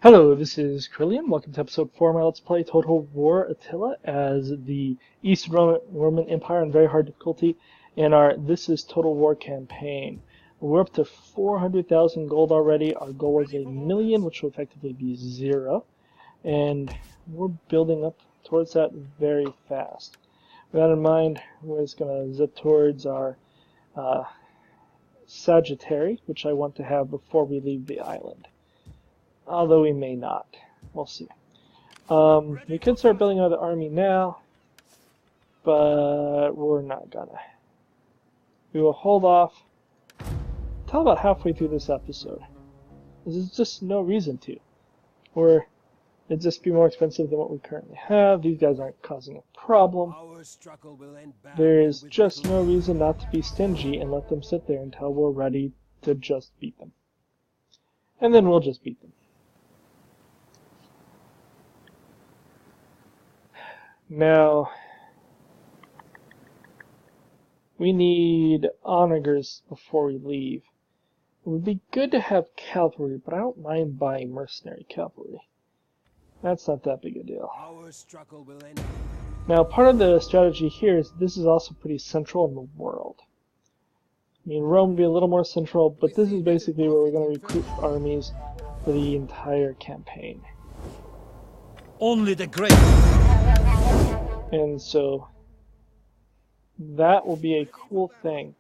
Hello, this is Krillian. Welcome to episode 4 of my Let's Play Total War Attila as the Eastern Roman Empire on very hard difficulty in our This is Total War campaign. We're up to 400,000 gold already. Our goal is 1,000,000, which will effectively be 0. And we're building up towards that very fast. With that in mind, we're just going to zip towards our Sagittary, which I want to have before we leave the island. Although we may not. We'll see. We could start building another army now, but we're not gonna. We will hold off until about halfway through this episode. There's just no reason to. Or it'd just be more expensive than what we currently have. These guys aren't causing a problem. There is just no reason not to be stingy and let them sit there until we're ready to just beat them. And then we'll just beat them. Now, we need onagers before we leave. It would be good to have cavalry, but I don't mind buying mercenary cavalry. That's not that big a deal. Now, part of the strategy here is this is also pretty central in the world. I mean, Rome would be a little more central, but this is basically where we're going to recruit armies for the entire campaign. Only the great. And so that will be a cool thing.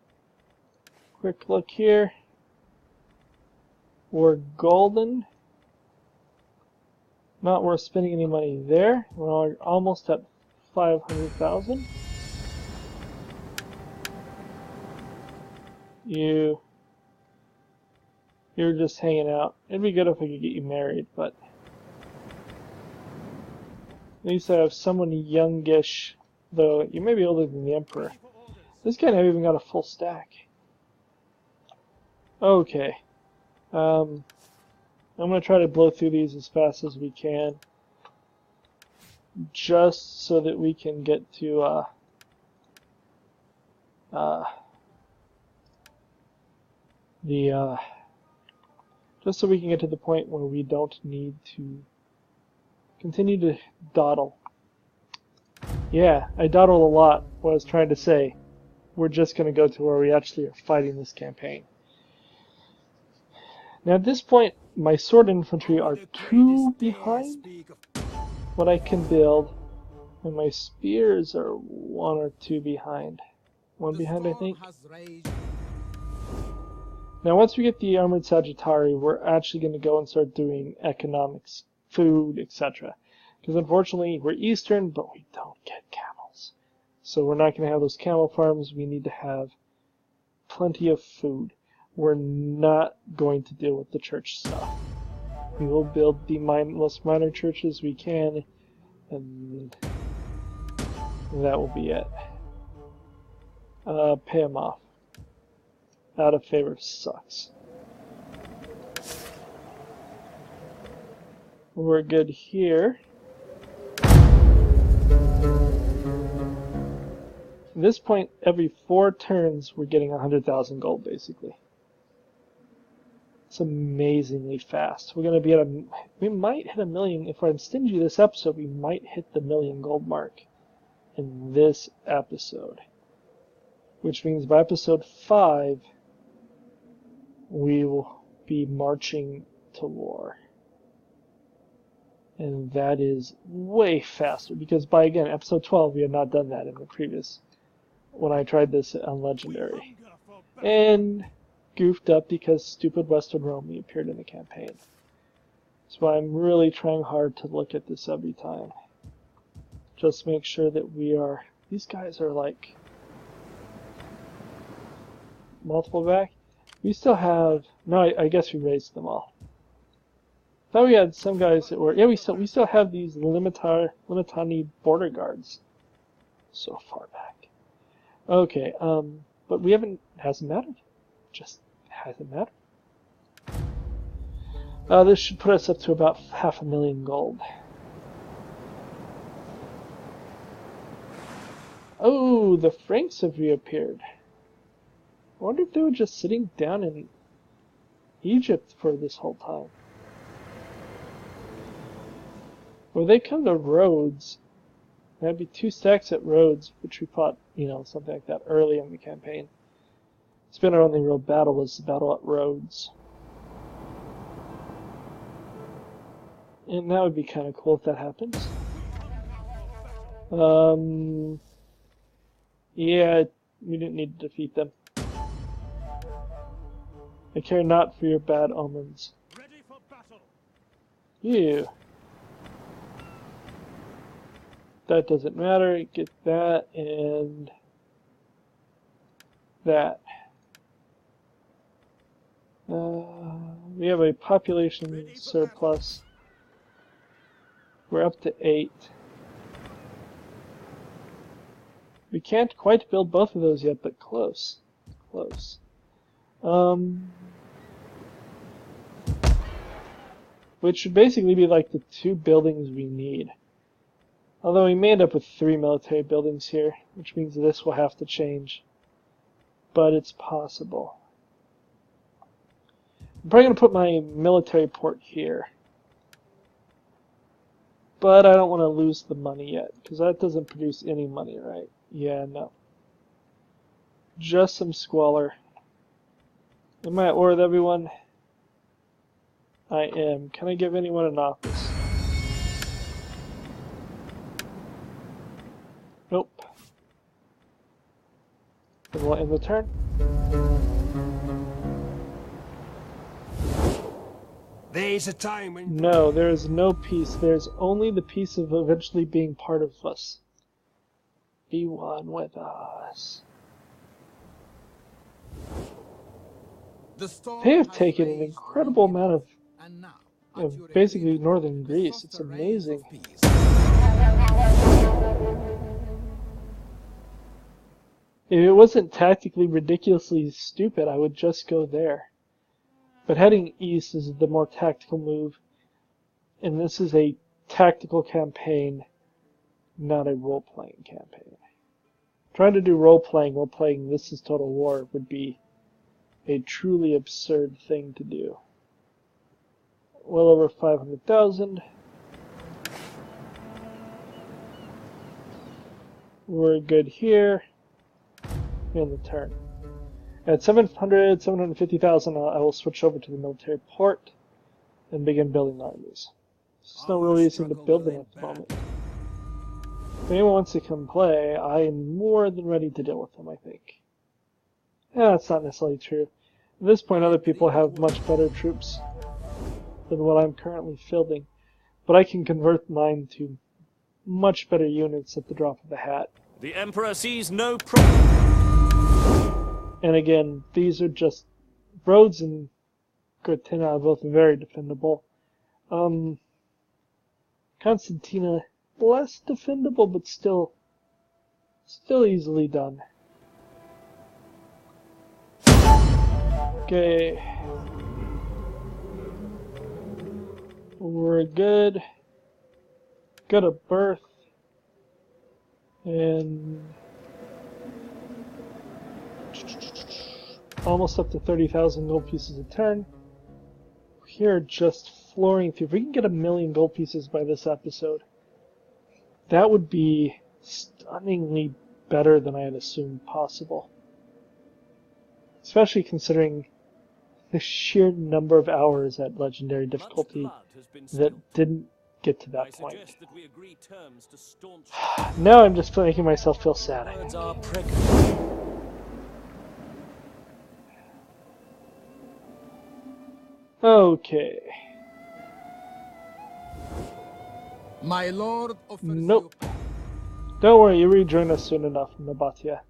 Quick look here. We're golden. Not worth spending any money there. We're almost at 500,000. You're just hanging out. It'd be good if I could get you married, but at least I have someone youngish, though you may be older than the Emperor. This guy never even got a full stack. Okay. I'm going to try to blow through these as fast as we can, just so that we can get to just so we can get to the point where we don't need to continue to dawdle. Yeah, I dawdled a lot what I was trying to say. We're just going to go to where we actually are fighting this campaign. Now at this point, my sword infantry are 2 behind what I can build, and my spears are 1 or 2 behind. 1 behind, I think. Now once we get the armored Sagittari, we're actually going to go and start doing economics, food, etc. Because unfortunately, we're Eastern, but we don't get camels. So we're not going to have those camel farms. We need to have plenty of food. We're not going to deal with the church stuff. We will build the most minor churches we can, and that will be it. Pay them off. Out of favor sucks. We're good here. At this point, every 4 turns, we're getting 100,000 gold, basically. It's amazingly fast. We're going to be at we might hit 1,000,000. If I'm stingy this episode, we might hit the 1,000,000 gold mark in this episode. Which means by episode 5, we will be marching to war. And that is way faster, because by, again, episode 12, we had not done that in the previous, when I tried this on Legendary. And goofed up because stupid Western Rome appeared in the campaign. That's why I'm really trying hard to look at this every time. Just make sure that we are, these guys are like multiple back. We still have, no, I guess we raised them all. Thought we had some guys that were, yeah, we still have these Limitani border guards so far back. Okay, but we haven't, hasn't mattered. Just hasn't mattered. This should put us up to about 500,000 gold. Oh, the Franks have reappeared. I wonder if they were just sitting down in Egypt for this whole time. Well, they come to Rhodes. That'd be 2 stacks at Rhodes, which we fought, you know, something like that early in the campaign. It's been our only real battle was the battle at Rhodes. And that would be kind of cool if that happens. Yeah, we didn't need to defeat them. I care not for your bad omens. Ready for battle. You. That doesn't matter. Get that and that. We have a population surplus. We're up to 8. We can't quite build both of those yet, but close. Close. Which should basically be like the 2 buildings we need. Although we may end up with 3 military buildings here, which means this will have to change. But it's possible. I'm probably going to put my military port here. But I don't want to lose the money yet, because that doesn't produce any money, right? Yeah, no. Just some squalor. Am I at war with everyone? I am. Can I give anyone an office? Nope. Then we'll end the turn. There's a time when... No, there is no peace. There's only the peace of eventually being part of us. Be one with us. They have taken an incredible amount of basically northern Greece. It's amazing. If it wasn't tactically ridiculously stupid, I would just go there. But heading east is the more tactical move, and this is a tactical campaign, not a role-playing campaign. Trying to do role-playing while playing This Is Total War would be a truly absurd thing to do. Well over 500,000. We're good here. In the turn. At 750,000, I will switch over to the military port and begin building armies. There's no real reason to build them at the moment. If anyone wants to come play, I am more than ready to deal with them, I think. Yeah, that's not necessarily true. At this point, other people have much better troops than what I'm currently fielding, but I can convert mine to much better units at the drop of a hat. The Emperor sees no problem. And again, these are just Rhodes and Gortyna are both very defendable. Constantina, less defendable, but still easily done. Okay. We're good. Got a birth. And almost up to 30,000 gold pieces a turn. Here, just flooring through. If we can get 1,000,000 gold pieces by this episode, that would be stunningly better than I had assumed possible. Especially considering the sheer number of hours at legendary difficulty that didn't get to that point. Now I'm just making myself feel sad. Okay. My lord Nope. Don't worry, you rejoin us soon enough, Nabatea.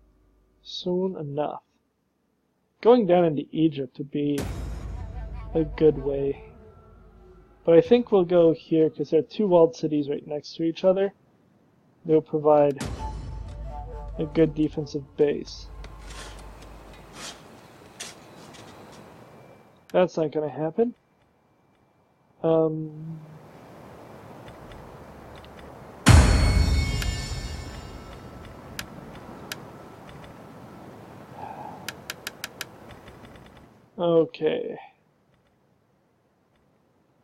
Soon enough. Going down into Egypt would be a good way. But I think we'll go here because there are 2 walled cities right next to each other. They'll provide a good defensive base. That's not going to happen. Okay.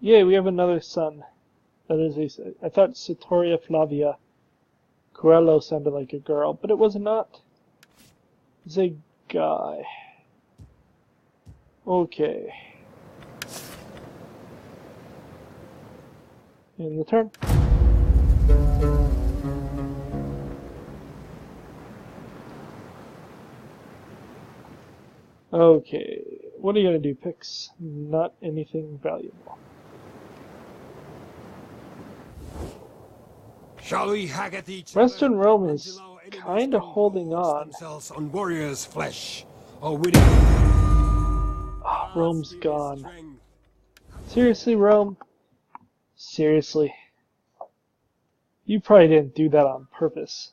Yay, we have another son. That is I thought Sitoria Flavia Coelho sounded like a girl, but it was not. It's a guy. Okay. In the turn. Okay. What are you gonna do, Pix? Not anything valuable. Shall we hag at each Western other Rome is until our enemies kind of can holding gorge on. themselves on warriors' flesh, or winning? Oh, Rome's Give us gone. strength. Seriously, Rome? Seriously? You probably didn't do that on purpose.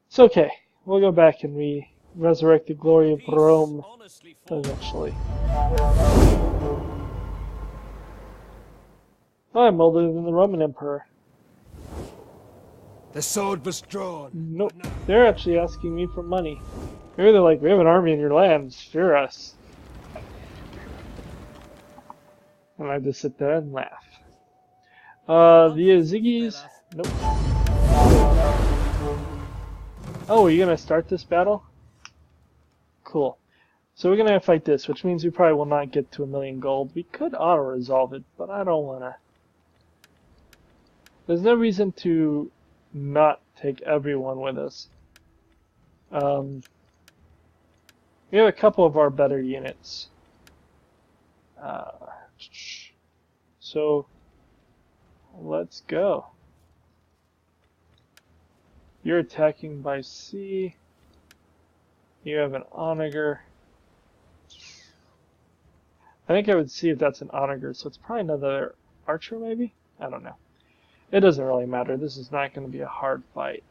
It's okay. We'll go back and resurrect the glory of Peace Rome honestly fought. eventually. I'm older than the Roman Emperor. The sword was drawn. Nope. but now They're actually asking me for money. Maybe they're like, we have an army in your lands. Fear us. And I just sit there and laugh. The Ziggies. Nope. Oh, are you gonna start this battle? Cool. So we're gonna fight this, which means we probably will not get to 1,000,000 gold. We could auto-resolve it, but I don't wanna. There's no reason to not take everyone with us. We have a couple of our better units. So let's go. You're attacking by sea. You have an onager. I think I would see if that's an onager, so it's probably another archer maybe? I don't know. It doesn't really matter. This is not going to be a hard fight.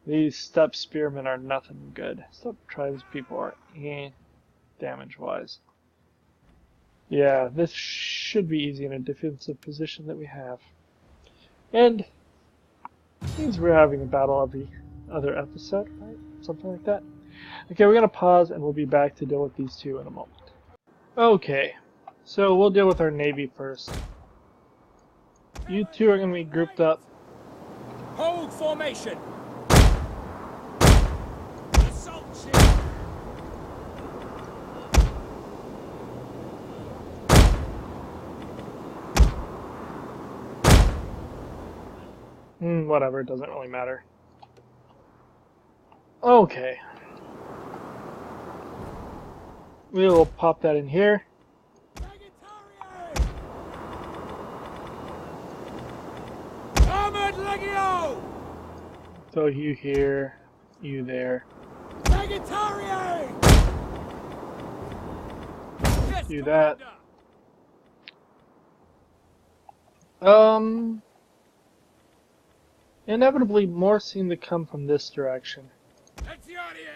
These steppe spearmen are nothing good. Steppe tribes people are damage-wise. Yeah, this should be easy in a defensive position that we have. And means we're having a battle every other episode, right? Something like that. Okay, we're going to pause and we'll be back to deal with these two in a moment. Okay, so we'll deal with our navy first. You two are going to be grouped up. hold formation. Assault ship. Whatever, it doesn't really matter. Okay. We'll pop that in here. Armored Legio! So you here, you there. Sagittarius! Yes, Do that. Commander. Inevitably more seem to come from this direction,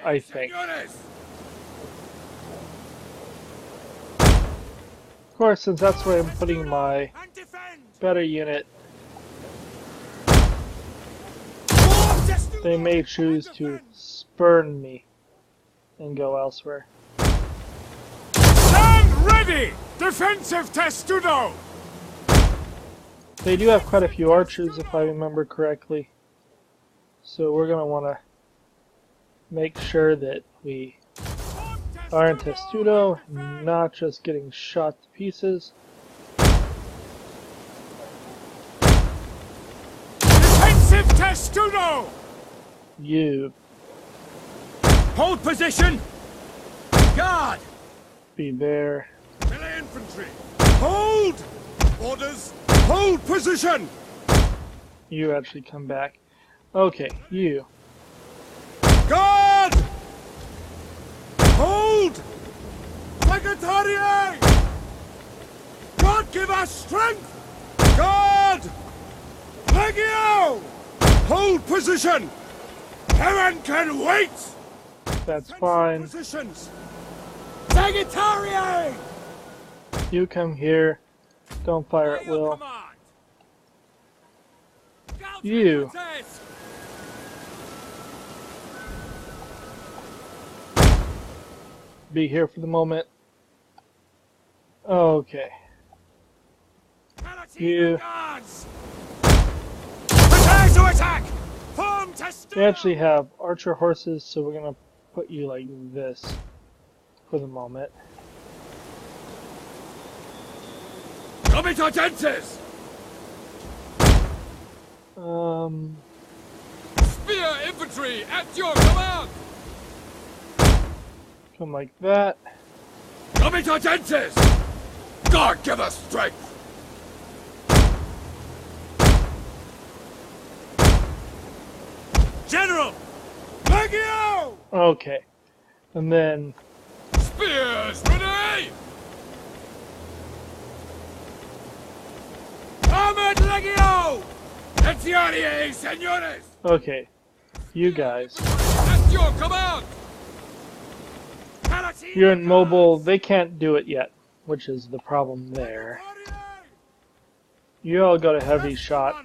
I think. Of course, since that's where I'm putting my better unit, they may choose to spurn me and go elsewhere. Stand ready! Defensive testudo! They do have quite a few archers, if I remember correctly. So we're going to want to make sure that we are in testudo, not just getting shot to pieces. Defensive testudo! You Hold position! Guard! be there. Melee infantry! Hold! Orders! Hold position! You actually come back. Okay, you. Guard! Hold! Secretary! God give us strength! Guard! Legio! Hold position! Heaven can wait! That's fine. Positions! Sagittarius! You come here. Don't fire at will. You. Be here for the moment. Okay. You. Guards! Prepare to attack! Form to They actually have archer horses, so we're gonna put you like this for the moment. Comitatenses! Spear infantry at your command! Come like that. Comitatenses! God give us strength! General! Legio! Okay. And then Spears ready! Armored Legio! Etiarie, senores! okay. You guys. At your command! You're in mobile, they can't do it yet, which is the problem there. You all got a heavy shot.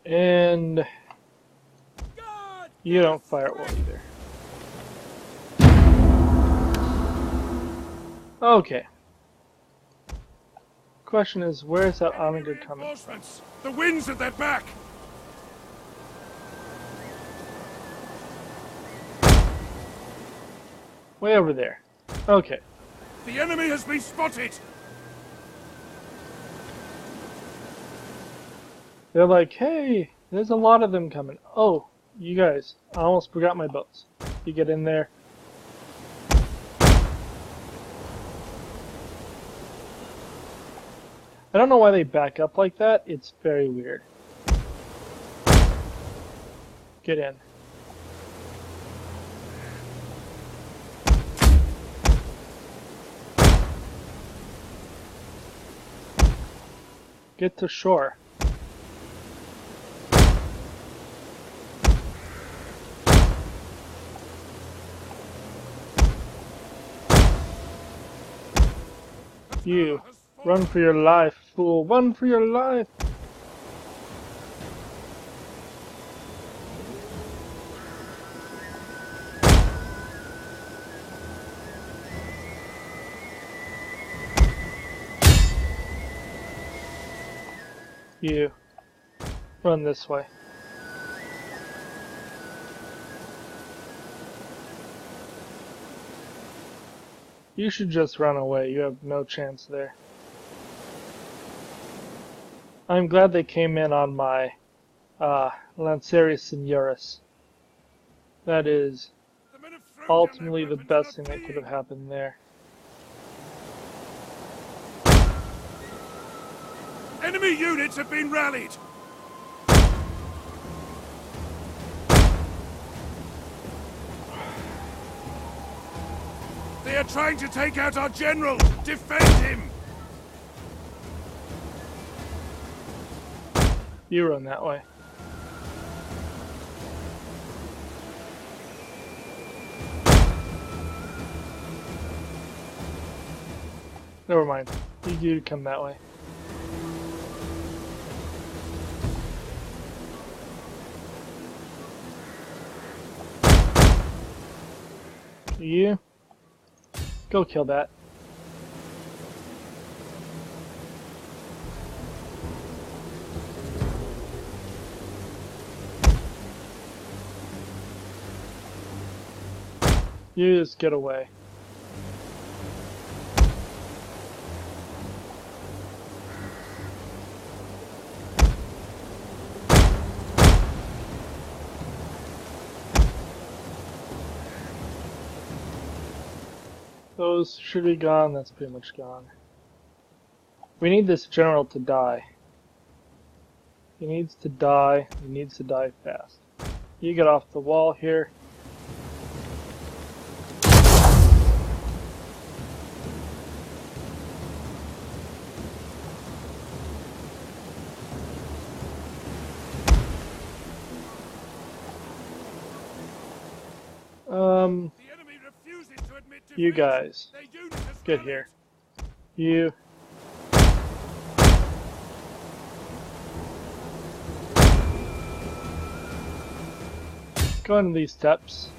And you don't fire at will either. Okay. Question is, where is that onager coming from? The wind's at their back! Way over there. Okay. The enemy has been spotted! They're like, hey, there's a lot of them coming. Oh, you guys, I almost forgot my boats. You get in there. I don't know why they back up like that. It's very weird. Get in. Get to shore. You, run for your life, fool. Run for your life. You, run this way. You should just run away. You have no chance there. I'm glad they came in on my Lancerius Signoris. That is ultimately the best thing that could have happened there. Enemy units have been rallied! They are trying to take out our general! Defend him! You run that way. Never mind. You do come that way. You go kill that. You just get away. Those should be gone. That's pretty much gone. We need this general to die. He needs to die. He needs to die fast. You get off the wall here. You guys, get here. You. Go into these steps.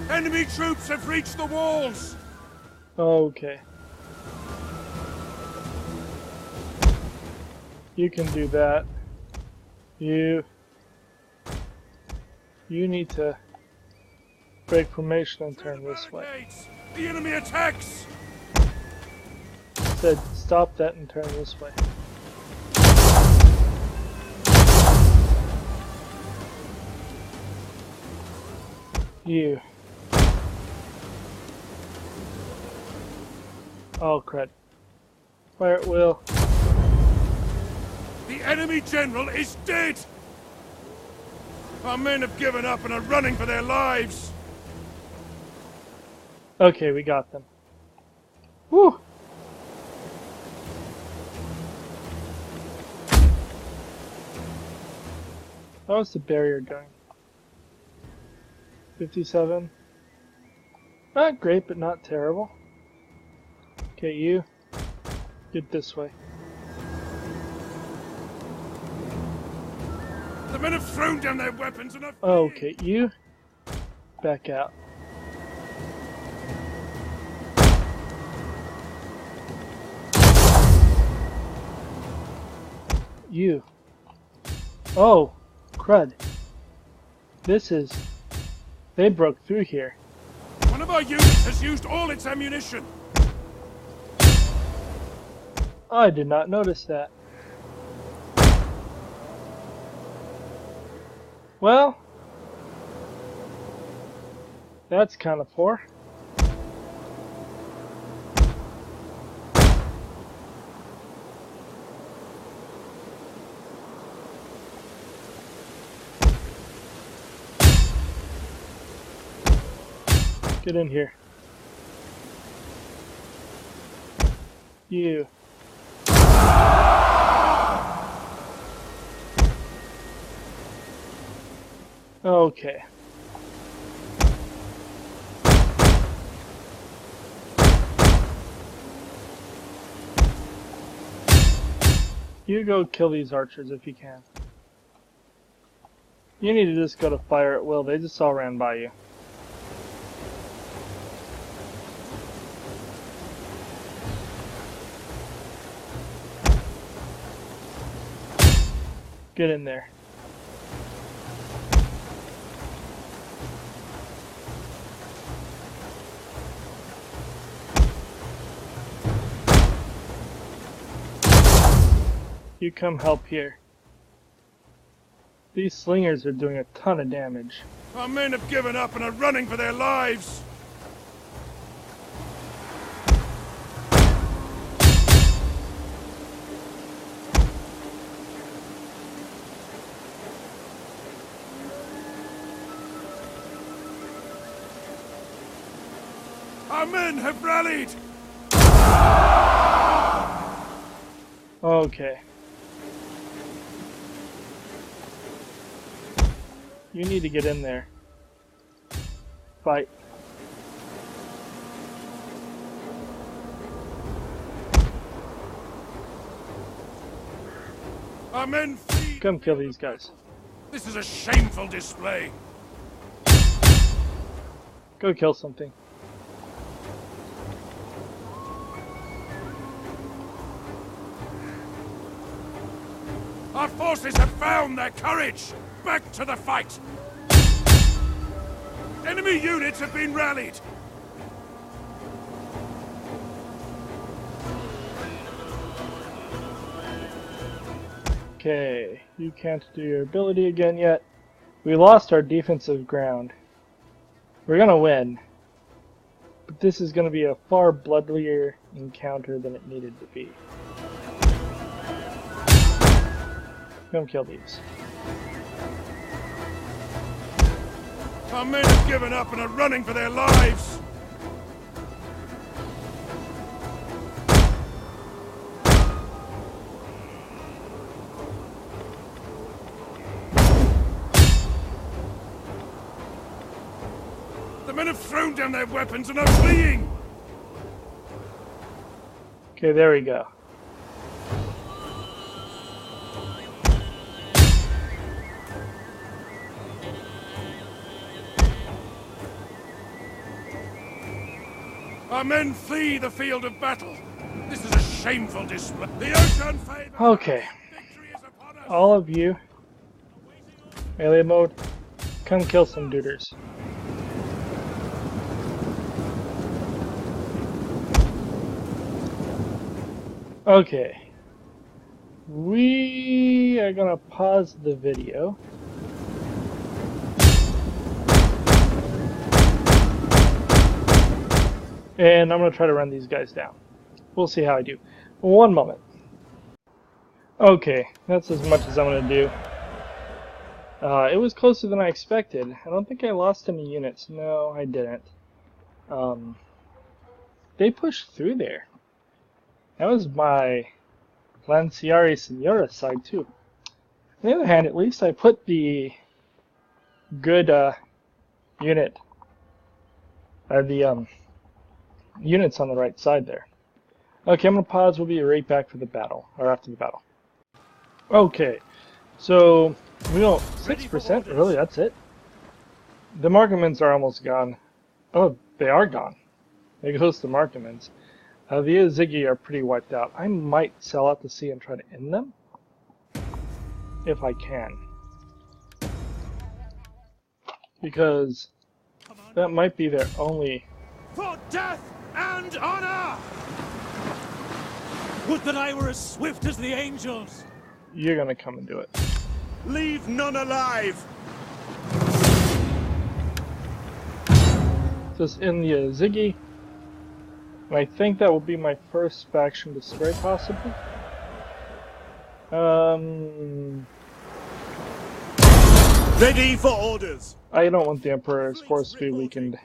Enemy troops have reached the walls! Okay. You can do that. You need to break formation and turn this way. Barricades! The enemy attacks! Said stop that and turn this way. You. Oh crud. Fire at will. The enemy general is dead! Our men have given up and are running for their lives! Okay, we got them. Woo! How's the barrier going? 57. Not great, but not terrible. Okay, you get this way. The men have thrown down their weapons and are Okay, you back out. You. Oh, crud. This is... They broke through here. One of our units has used all its ammunition! I did not notice that. Well, that's kind of poor. Get in here. You. Okay. You go kill these archers if you can. You need to just go to fire at will. They just all ran by you. Get in there. You come help here. These slingers are doing a ton of damage. Our men have given up and are running for their lives! Our men have rallied! Okay. You need to get in there. Fight. Our men flee! Come kill these guys. This is a shameful display! Go kill something. Our forces have found their courage! Back to the fight! Enemy units have been rallied! Okay, you can't do your ability again yet. We lost our defensive ground. We're gonna win. But this is gonna be a far bloodier encounter than it needed to be. Come kill these. Our men have given up and are running for their lives! The men have thrown down their weapons and are fleeing! Okay, there we go. Our men flee the field of battle. This is a shameful display. The ocean favors Okay. us. Victory is upon us. All of you, melee mode, come kill some duders. Okay. We are gonna pause the video. And I'm gonna try to run these guys down. We'll see how I do. One moment. Okay, that's as much as I'm gonna do. It was closer than I expected. I don't think I lost any units. No, I didn't. They pushed through there. That was my Lanciari Senora side too. On the other hand, at least I put the good unit, the units on the right side there. Okay, I'm gonna pause. We'll be right back for the battle, or after the battle. Okay, so we know 6%. Really, that's it. The Markmans are almost gone. Oh, they are gone. There goes the Markmans. The Ziggy are pretty wiped out. I might sell out to sea and try to end them, if I can, because that might be their only. For death and honor! Would that I were as swift as the angels! You're gonna come and do it. Leave none alive! Just in the Ziggy. And I think that will be my first faction destroy, possibly. Ready for orders! I don't want the Emperor's force to be weakened.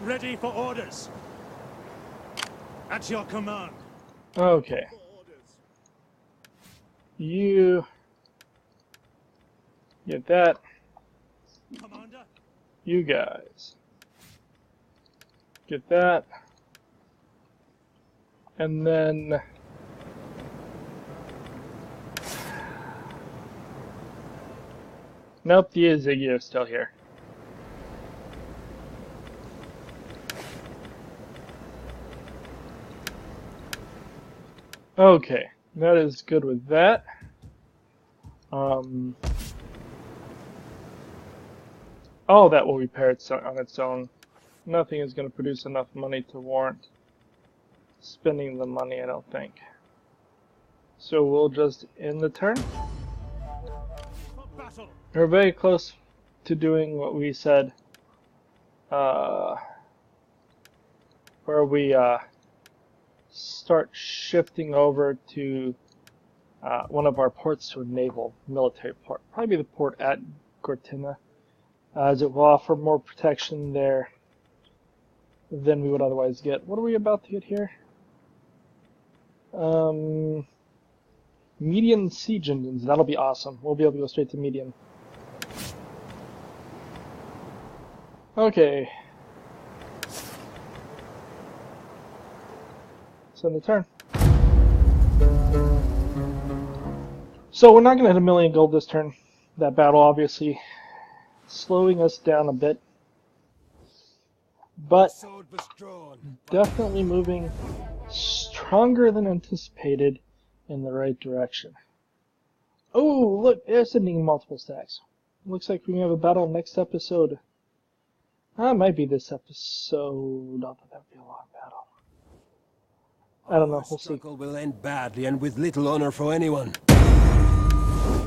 Ready for orders! At your command! Okay. You get that. Commander? You guys get that. And then nope, the Ziggy is still here. Okay, that is good with that. All that will repair itself on its own. Nothing is going to produce enough money to warrant spending the money, I don't think. So we'll just end the turn. We're very close to doing what we said, where we start shifting over to one of our ports to a naval military port. Probably the port at Gortina, as it will offer more protection there than we would otherwise get. What are we about to get here? Median siege engines. That'll be awesome. We'll be able to go straight to median. Okay. So in the turn. So we're not going to hit 1,000,000 gold this turn. That battle obviously slowing us down a bit. But definitely moving stronger than anticipated in the right direction. Oh, look, they're sending multiple stacks. Looks like we have a battle next episode. It might be this episode. Not that would be a long battle. I don't know, we'll see. Struggle will end badly and with little honor for anyone.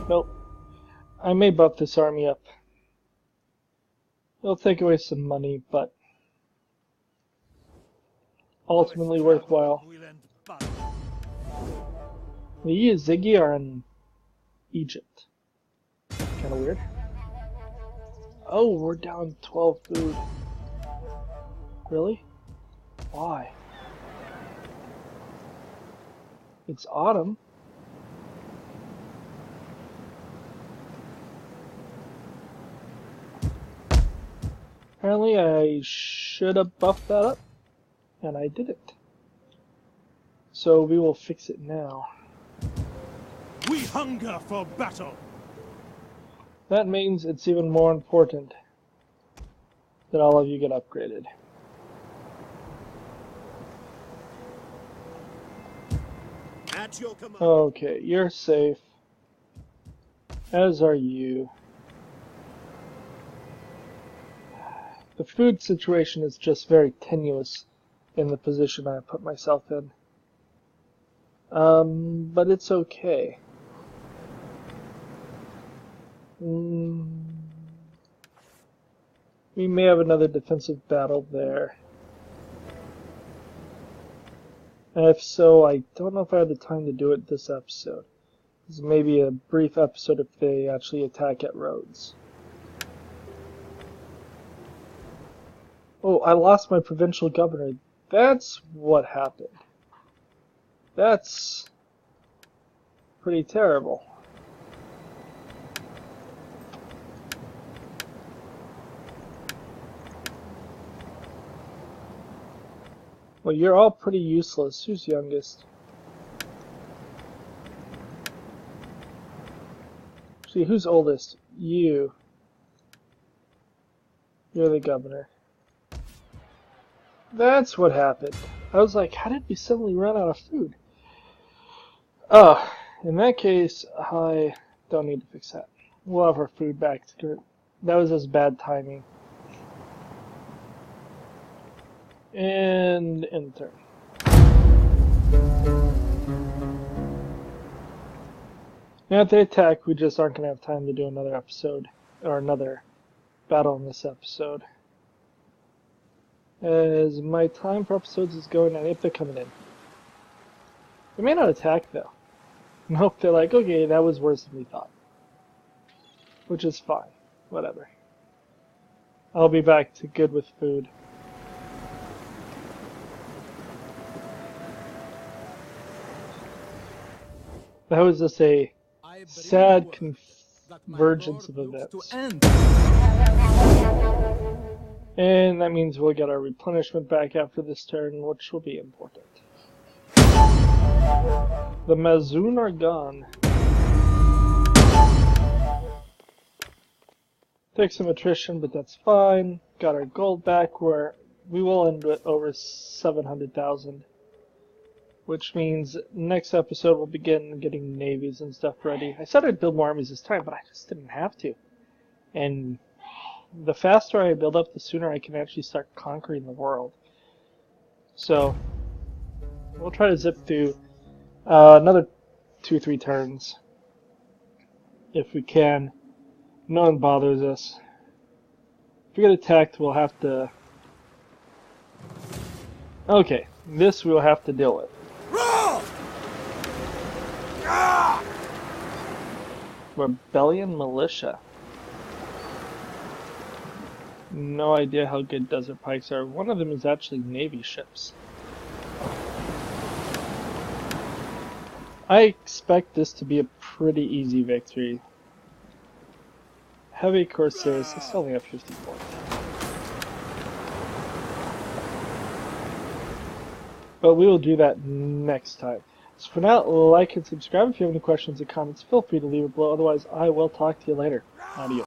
Nope. I may buff this army up. It'll take away some money, but ultimately worthwhile. The Ziggy are in Egypt. Kinda weird. Oh, we're down 12 food. Really? Why? It's autumn. Apparently I should have buffed that up, and I didn't. So we will fix it now. We hunger for battle! That means it's even more important that all of you get upgraded. At your command. Okay, you're safe. As are you. The food situation is just very tenuous in the position I put myself in. But it's okay. We may have another defensive battle there. And if so, I don't know if I have the time to do it this episode. This may be a brief episode if they actually attack at Rhodes. Oh, I lost my provincial governor. That's what happened. That's pretty terrible. Well, you're all pretty useless. Who's youngest? Actually, who's oldest? You. You're the governor. That's what happened. I was like, how did we suddenly run out of food? Oh, in that case, I don't need to fix that. We'll have our food back. That was just bad timing. And end turn. Now if they attack, we just aren't going to have time to do another episode, or another battle in this episode. As my time for episodes is going on, if they're coming in. They may not attack though. Nope, they're like, okay, that was worse than we thought. Which is fine. Whatever. I'll be back to good with food. That was just a sad convergence of events. And that means we'll get our replenishment back after this turn, which will be important. The Mazoon are gone. Take some attrition, but that's fine. Got our gold back, where we will end with over 700,000. Which means next episode we'll begin getting navies and stuff ready. I said I'd build more armies this time, but I just didn't have to. And the faster I build up, the sooner I can actually start conquering the world. So, we'll try to zip through another 2-3 turns. If we can. No one bothers us. If we get attacked, we'll have to... Okay, this we'll have to deal with. Rebellion militia. No idea how good desert pikes are. One of them is actually navy ships. I expect this to be a pretty easy victory. Heavy Corsairs, it's only have 50 points. But we will do that next time. So for now, like and subscribe. If you have any questions or comments, feel free to leave it below. Otherwise, I will talk to you later. Adios.